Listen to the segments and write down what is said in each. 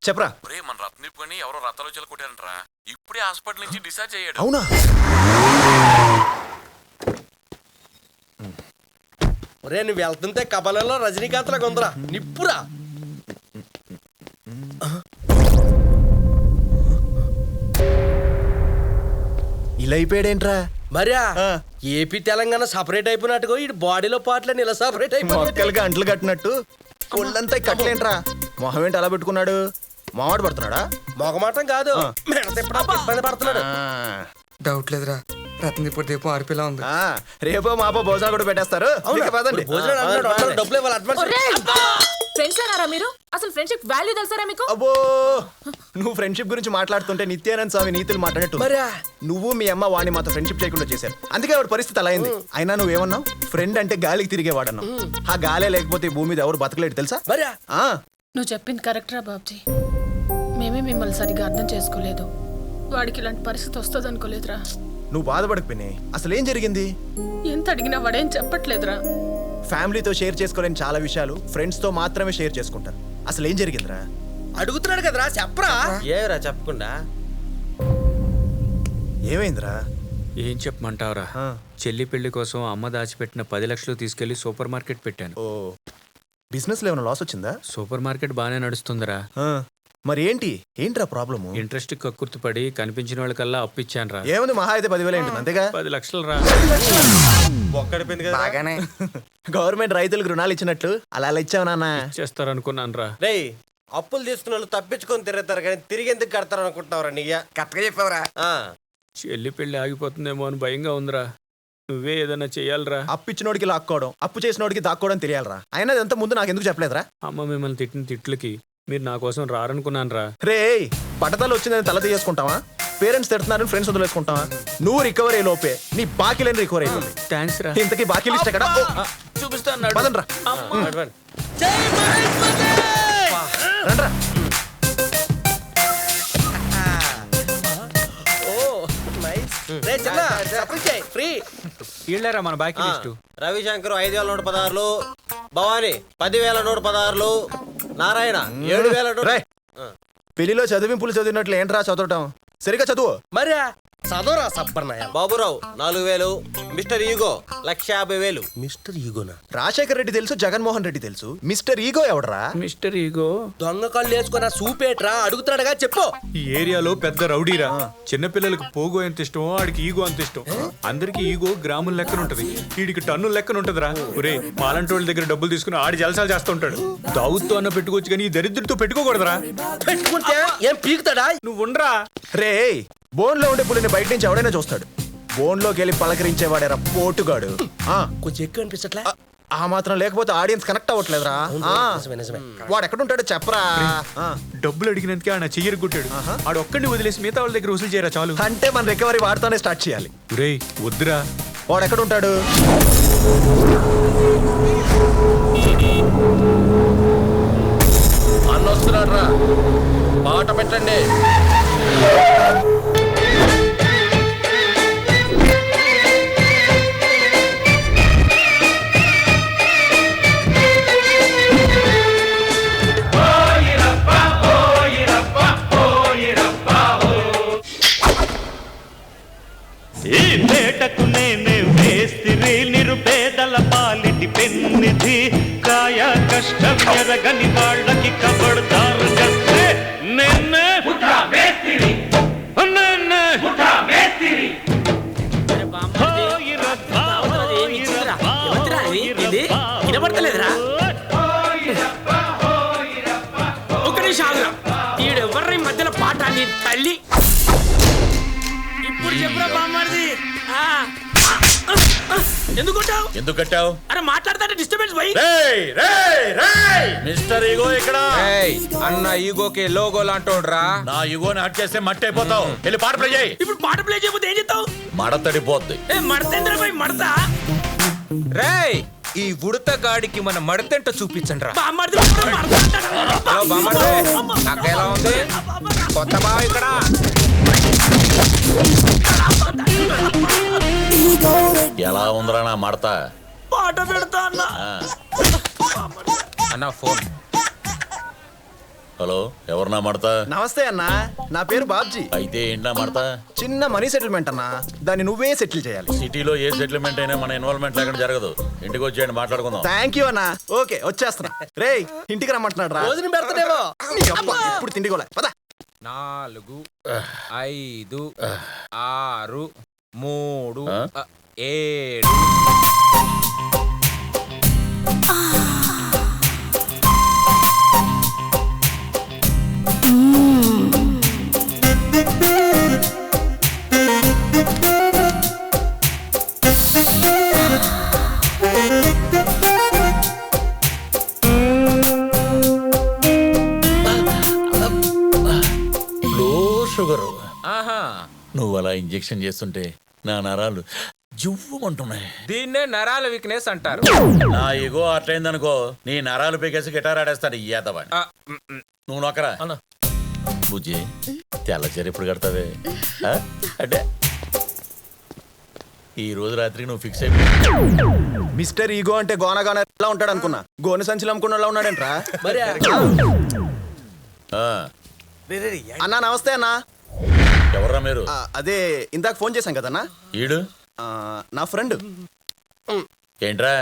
చెప్పరా. మన రత్నదీప్ అని ఎవరో రథాలు చెల్లు కొట్టారంటరా. ఇప్పుడే హాస్పిటల్ నుంచి డిశ్చార్జ్ అయ్యాడు. అవునా? ఒరే నువ్వు వెళ్తుంటే కబలలో రజనీకాంత్ లాగా ఉందిరా, నిప్పురా. ఇలా అయిపోయాడేంట్రా? మరా ఏపీ తెలంగాణ సపరేట్ అయిపోయినట్టుగా ఈ బాడీలో పాటలని ఇలా సపరేట్ అయిపోయి అంటలు కట్టినట్టు ఒళ్ళంతా కట్టలేంట్రా. మొహం ఏంటి అలా పెట్టుకున్నాడు? మావాడు పడుతున్నాడా? మొగమాటం కాదు, ఇబ్బంది పడుతున్నాడు. డౌట్ లేదురా, రత్నదీప్ దీపం ఆరిపోయేలా ఉంది. రేపో మాపో భోజనాలు కూడా పెట్టేస్తారు. డబ్బులు ఇవ్వాలి, అడ్వాన్స్. ఫ్రెండ్స్ అన్నారా మీరు? అసలు ఫ్రెండ్షిప్ వాల్యూ తెలుసారా మీకు? అబ్బో, నువ్వు ఫ్రెండ్షిప్ గురించి మాట్లాడుతుంటే నిత్యానంద స్వామి నీతులు మాట్లాడట్టు. నువ్వు మీ అమ్మ వాడిని మాతో ఫ్రెండ్షిప్ చేయకుండా చేశారు, అందుకే వాడి పరిస్థితి అలా అయింది. అయినా నువ్వేమన్నావు? ఫ్రెండ్ అంటే గాలికి తిరిగేవాడన్నావు. ఆ గాలే లేకపోతే ఈ భూమి మీద ఎవరు బతకలేడు తెలుసా? నువ్వు చెప్పింది కరెక్ట్ రా బాబ్జీ. మేమే మిమ్మల్ని సరిగా అర్థం చేసుకోలేదు. వాడికి ఇలాంటి పరిస్థితి వస్తుంది అనుకోలేదురా. నువ్వు బాధపడకపోయినా అసలు ఏం జరిగింది? ఎంత అడిగినా వాడేం చెప్పట్లేదురా. ఫ్యామిలీతో షేర్ చేసుకోలేని చాలా విషయాలు ఫ్రెండ్స్ తో మాత్రమే షేర్ చేసుకుంటారు. అసలు ఏం జరిగిందిరా? అడుగుతున్నాడు కదరా, చెప్పరా. ఏరా చెప్పకుండా ఏమైందిరా? ఏం చెప్పమంటావురా? చెల్లి పెళ్లి కోసం అమ్మ దాచిపెట్టిన 10 లక్షలు తీసుకెళ్లి సూపర్ మార్కెట్ పెట్టాను. ఓ, బిజినెస్ లో ఏమైనా లాస్ వచ్చిందా? సూపర్ మార్కెట్ బానే నడుస్తుందిరా. మరి ఏంట్రా ప్రాబ్లము? ఇంట్రెస్ట్ కక్కుర్తి పడి కనిపించిన వాళ్ళకల్లా అప్పు ఇచ్చాను రా. ఏముంది, మహా అయితే 10,000 ఏంటి, అంతేగా. 10 లక్షలు రా. బాగానే గవర్నమెంట్ రైతులకు రుణాలు ఇచ్చినట్లు అలా ఇచ్చావు నాన్న. చేస్తారనుకున్నాను రా. రే, అప్పులు తీసుకున్న వాళ్ళు తప్పించుకొని తిరుగుతారు కానీ తిరిగి ఎందుకు కడతారు అనుకుంటున్నావురా? నీయ కరెక్ట్గా చెప్పావురా. చెల్లి పెళ్లి ఆగిపోతుందేమో అని భయంగా ఉందిరా. నువ్వే ఏదైనా చెయ్యాలరా. అప్పు ఇచ్చినోడికి లాక్కోవడం, అప్పు చేసినోడికి దాక్కోవడం తెలియాలరా. అయినా అదంతా ముందు నాకు ఎందుకు చెప్పలేదురా? అమ్మ మిమ్మల్ని తిట్టిన తిట్లకి మీరు నా కోసం రారనుకున్నాను రా. రే, బట్టతలు వచ్చిందని తల తీయేసుకుంటావా? Parents తిడుతున్నారని friends వదిలేసుకుంటావా? నువ్వు రికవరీ లోపే నీ బాకీలని రికవరీ అయిపోయింది. థ్యాంక్స్ రా. ఇంతకీ బాకీ లిస్ట్ ఎక్కడ? చూపిస్తాను. పదండ్రా. రండ్రా. ఇళ్ళరా మన బాకీ లిస్టు. రవిశంకర్ 5,116, భవాని 10,116, నారాయణ 7,000. పెళ్లిలో చదివింపులు చదివినట్లు ఏంట్రా చదవటం? సరిగా చదువు. మరే చదవరా సబ్బర్నాయ. Baburao 4,000, mister ego 1,50,000. మిస్టర్ ఈగోనా? రాజశేఖర్ రెడ్డి తెలుసు, జగన్మోహన్ రెడ్డి తెలుసు, మిస్టర్ ఈగో ఎవడరా? మిస్టర్ ఈగో దొంగ కళ్ళు వేసుకున్న సూపేట్రా, అడుగుతున్నాడుగా చెప్పు. ఈ ఏరియాలో పెద్ద రౌడీరా. చిన్నపిల్లలకు పోగో ఎంత ఇష్టమో ఆడికి ఈగో అంత ఇష్టం. అందరికి ఈగో గ్రాముల లెక్కన ఉంటది, వీడికి టన్నుల లెక్కన ఉంటదిరా. ఒరే, పాలంటోళ్ళ దగ్గర డబ్బులు తీసుకుని ఆడి జలసాలు చేస్తుంటాడు. దావుతో అన్న పెట్టుకోవచ్చు కానీ ఈ దరిద్రుడితో పెట్టుకోకూడదురా. పెట్టుకుంటే ఏం పీకుతాడా? నువ్వు ఉండరా. రే, బోన్ లో ఉండే పులిని బయట నుంచి ఎవడైనా చూస్తాడు, బోన్ లోకి వెళ్ళి పలకరించేవాడేరా పోటుగాడు. కొంచెం ఎక్కువ అనిపించట్లే? ఆ మాత్రం లేకపోతే ఆడియన్స్ కనెక్ట్ అవ్వట్లేదురా. వాడు ఎక్కడుంటాడో చెప్పరా. డబ్బులు అడిగినందుకే ఆయన చెయ్యరు కొట్టాడు. ఆడు ఒక్కడిని వదిలేసి మిగతా వాళ్ళ దగ్గర వసూలు చేయరా చాలు. అంటే మన రికవరీ వాడితోనే స్టార్ట్ చేయాలి. రే వద్దురా. వాడు ఎక్కడుంటాడు? అన్నొస్తున్నాడు రా, పాట పెట్టండి. ఈ పేటకు నేనే వేస్తిరి, నిరుపేదల పాలిటి పెన్నిధి, కాయ కష్టం ఎరగని వాళ్ళకి కబడ్దారు కస్తే నిన్నే వినపడతలేదురా? ఒక నిమిషం ఆగురా. ఈడెవర్రీ మధ్యలో పాట నీ తల్లి. ఇప్పుడు చెప్పురా బామ్మర్ది. ఎందుకు కట్టావు? అరే మాట్లాడతాంటే డిస్టర్బెన్స్ పోయి. మిస్టర్ ఈగో ఇక్కడ. అన్న ఈగోకి లోగో లాంటోడ్రా. నా ఈగోని హట్ చేస్తే మట్టి అయిపోతావు. వెళ్ళి పాట ప్లే చేయి. ఇప్పుడు పాట ప్లే చేయకపోతే ఏం చేస్తావు? మడతడిపోద్ది. మడతేంద్ర పోయి మడతా. రేయ్, ఈ ఉడత గాడికి మన మడతెంట చూపించండి రా. బామ్మర్ది నాకు ఎలా ఉంది కొత్త బావ ఇక్కడ? ఎలా ఉందిరా నా మడత? పాట పెడతా అన్న. అన్న ఫోన్. హలో ఎవరన్నా మడతా నమస్తే అన్నా, నా పేరు బాబ్జీ. అయితే ఏంటన్నా మడతా చిన్న మనీ సెటిల్మెంట్ అన్నా, దాన్ని నువ్వే సెటిల్ చేయాలి. సిటీలో ఏ సెటిల్మెంట్ అయినా మన ఇన్వాల్వ్మెంట్ లేకుండా జరగదు. ఇంటికి వచ్చేయండి మాట్లాడుకుందాం. థ్యాంక్ యూ అన్నా. ఓకే వచ్చేస్తున్నా. రేయ్ ఇంటికి రమ్మంటున్నాడు రా. భోజనం పెడతాడేమో. ఇప్పుడు తిండికోలే పద. 4 5 6 3 7 లో షుగర్. ఆహా, నువ్వు అలా ఇంజెక్షన్ చేస్తుంటే నా నరాలు జువ్వుమంటున్నాయి. దీన్నే నరాల వీక్నెస్ అంటారు. నా ఎగో అట్లయిందనుకో నీ నరాలు పీకేసి గిటార్ ఆడేస్తాడు ఈతవాడి. ఆ, నువ్వు నొక్కరా బుజ్జి. తెల్ల చీర ఎప్పుడు కడతావే? ఆ? అంటే ఈ రోజు రాత్రికి నువ్వు ఫిక్స్ అయిపో. మిస్టర్ ఈగో అంటే గోనగాన ఎలా ఉంటాడు అనుకున్నా, గోనె సంచులు అమ్ముకున్న ఉన్నాడంట్రా. మరి అన్నా నమస్తే అన్నా. ఎవర్రా మీరు? అదే ఇందాక ఫోన్ చేశాం కదన్నా. ఈడు నా ఫ్రెండ్. ఏంట్రా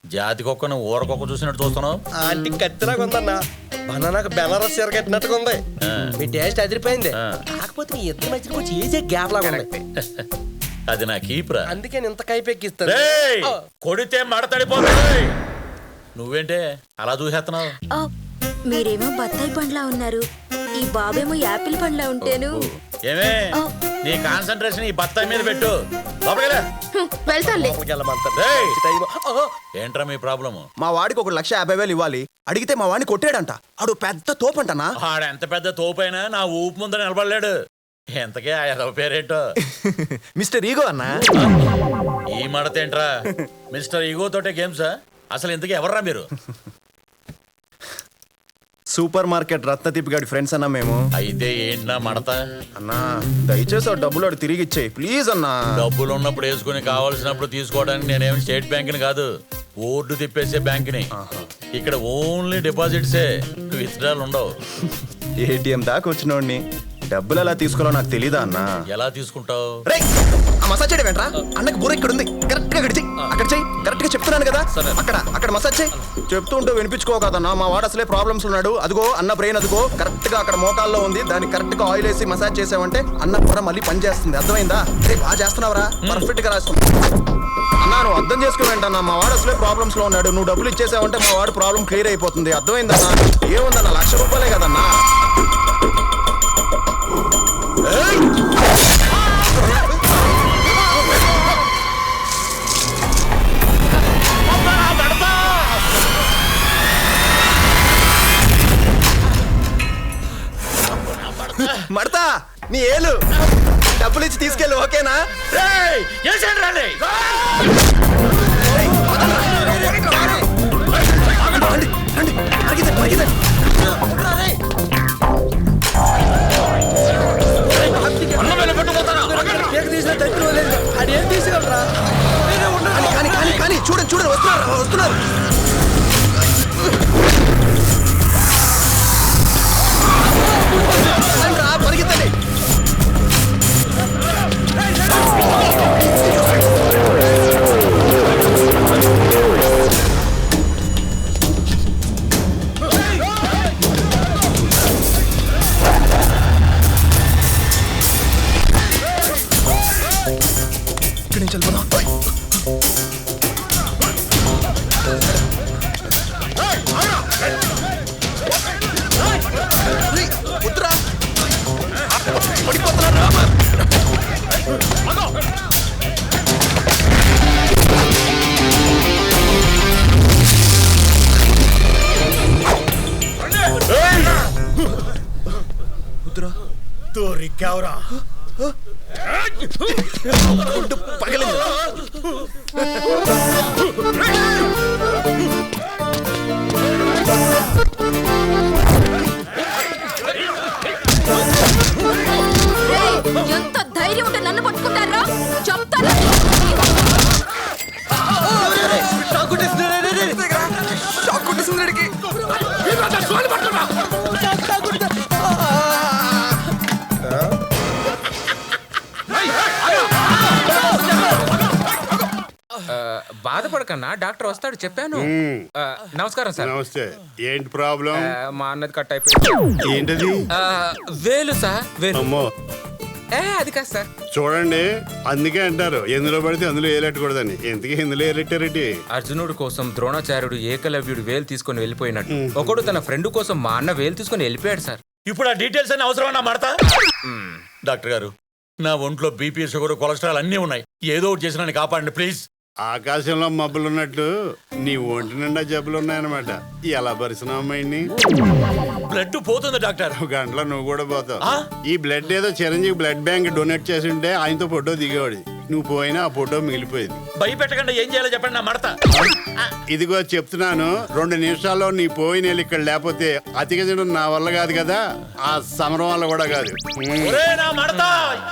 జాతి కుక్కను ఊరకొక్క చూసినట్టు చూస్తున్నావు? ఆంటీ కత్తిలాగా ఉందన్నా. బనానాకు బెనారస్ చీర కట్టినట్టుగా ఉంది. మీ టేస్ట్ అదిరిపోయింది. కాకపోతే మీ ఇద్దరి మధ్యలో కొంచెం ఏజే గ్యాప్ లాగా ఉంది. అది నా కీప్రా. అందుకే నేను ఇంత కైపెక్కిస్తాను. రేయ్, కొడితే మడతడిపోతుంది. నువ్వేంటే అలా చూసేస్తున్నావు? మీరేమో బత్తాయి పండ్లా ఉన్నారు, ఈ బాబేమో యాపిల్ పండ్లా ఉంటేను. ఏమే నీ కాన్సంట్రేషన్ ఈ బత్తాయి మీద పెట్టు. లోపలికెళ్ళా. వెళ్తానులే. రేయ్, ఏంట్రా మీ ప్రాబ్లము? మా వాడికి 1,50,000 ఇవ్వాలి, అడిగితే మా వాడిని కొట్టాడంట. ఆడు పెద్ద తోపంటనా. ఆడెంత పెద్ద తోపైనా నా ఊపు ముందర నిలబడలేడు. ఎంతకే ఆ ఎదవ పేరేంటో? మిస్టర్ ఈగో అన్నా. ఈ మడతేంట్రా? మిస్టర్ ఈగో తోటే గేమ్సా? అసలు ఇంతకీ ఎవర్రా మీరు? సూపర్ మార్కెట్ రత్నదీప్ గారి ఫ్రెండ్స్ అన్నా మేము. అయితే ఏంటన్నా మడత? అన్నా దయచేసి ఆ డబ్బులు అడు తిరిగి ఇచ్చేయి ప్లీజ్ అన్నా. డబ్బులు ఉన్నప్పుడు వేసుకుని కావాల్సినప్పుడు తీసుకోవడానికి నేనేమి స్టేట్ బ్యాంక్ని కాదు, ఓర్డు తిప్పేసే బ్యాంక్ని. ఇక్కడ ఓన్లీ డిపాజిట్సే, విత్డ్రాలు ఉండవు. ఏటీఎం దాకా వచ్చినోడిని డబ్బులు ఎలా తీసుకోవాలో నాకు తెలీదా అన్నా. ఎలా తీసుకుంటావు? మసాజ్ చేయడం ఏంట్రా? అన్నకి బుర్ర ఇక్కడ ఉంది, కరెక్ట్ గా గడిచి అక్కడ చెయ్యి. కరెక్ట్ గా చెప్తున్నాను కదా, అక్కడ మసాజ్ చేయి. చెప్తూ ఉంటే వినిపించుకో కదన్నా. మా వాడు అసలే ప్రాబ్లమ్స్ ఉన్నాడు. అదిగో అన్న బ్రెయిన్ అదిగో కరెక్ట్ గా అక్కడ మోకాల్లో ఉంది. దాన్ని కరెక్ట్ గా ఆయిల్ వేసి మసాజ్ చేసావంటే అన్న బుర్ర మళ్ళీ పని చేస్తుంది. అర్థమైందా? బాగా చేస్తున్నావురా, పర్ఫెక్ట్ గా రాస్తుంది. అన్నా నువ్వు అర్థం చేసుకోవేంటన్నా, మా వాడు అసలే ప్రాబ్లమ్స్ లో ఉన్నాడు. నువ్వు డబ్బులు ఇచ్చేసావంటే మా వాడు ప్రాబ్లం క్లియర్ అయిపోతుంది. అర్థమైందన్నా? ఏముందన్నా, 1,00,000 రూపాయలే కదన్నా. మడతా నీ ఏలు డబ్బులు ఇచ్చి తీసుకెళ్ళు, ఓకేనా? కానీ చూడండి చూడండి, వస్తున్నారు వస్తున్నారు. పరిగెత్తండి. ఇక్కడి నుంచి వెళ్ళిపోదాం. వద్దురా, పడిపోతున్నారు. దొరికావురా. పగలింది. ఎంత ధైర్యం ఉంటే నన్ను పట్టుకుంటారా? చంపుతారా? షాక్ కొట్టేసింది. భయపడకన్నా డాక్టర్ వస్తాడు చెప్పాను. నమస్కారం సార్. నమస్తే. ఏంటి ప్రాబ్లం? మా అన్నది కట్ అయిపోయింది. ఏంటది? వేలు సార్, వేలు. అమ్మో, అది కాదు సార్. చూడండి, అందుకే అంటారు ఎందులో పడితే అందులో ఏలెట్టకూడదని. ఎందుకే ఇందులో ఏలెట్టారెడ్డి? అర్జునుడు కోసం ద్రోణాచార్యుడు ఏకలవ్యుడు వేలు తీసుకొని వెళ్ళిపోయినట్టు ఒకడు తన ఫ్రెండ్ కోసం మా అన్న వేలు తీసుకొని వెళ్ళిపోయాడు సార్. ఇప్పుడు ఆ డీటెయిల్స్ అన్ని అవసరమన్నా మడతా? డాక్టర్ గారు, నా ఒంట్లో బీపీ, షుగర్, కొలెస్ట్రాల్ అన్నీ ఉన్నాయి. ఏదో ఒకటి చేసి నన్ను కాపాడండి ప్లీజ్. ఆకాశంలో మబ్బులున్నట్టు నీ ఒంటి నిండా జబ్బులు ఉన్నాయన్నమాట. ఎలా పరిశ్రమ అమ్మాయిని? బ్లడ్ పోతుంది డాక్టర్. ఒక గంటలో నువ్వు కూడా పోతావు. ఈ బ్లడ్ ఏదో చిరంజీవి బ్లడ్ బ్యాంక్ డొనేట్ చేసి ఉంటే ఆయనతో ఫోటో దిగేవాడు. నువ్వు పోయినా ఆ ఫోటో మిగిలిపోయింది. భయపెట్టకుండా ఏం చేయాలో చెప్పండి, నా మడత. ఇదిగో చెప్తున్నాను, 2 నిమిషాల్లో నీ పోయిన ఇక్కడ లేకపోతే అతికించడం నా వల్ల కాదు కదా, ఆ సమరం వల్ల కూడా కాదు. నా మడత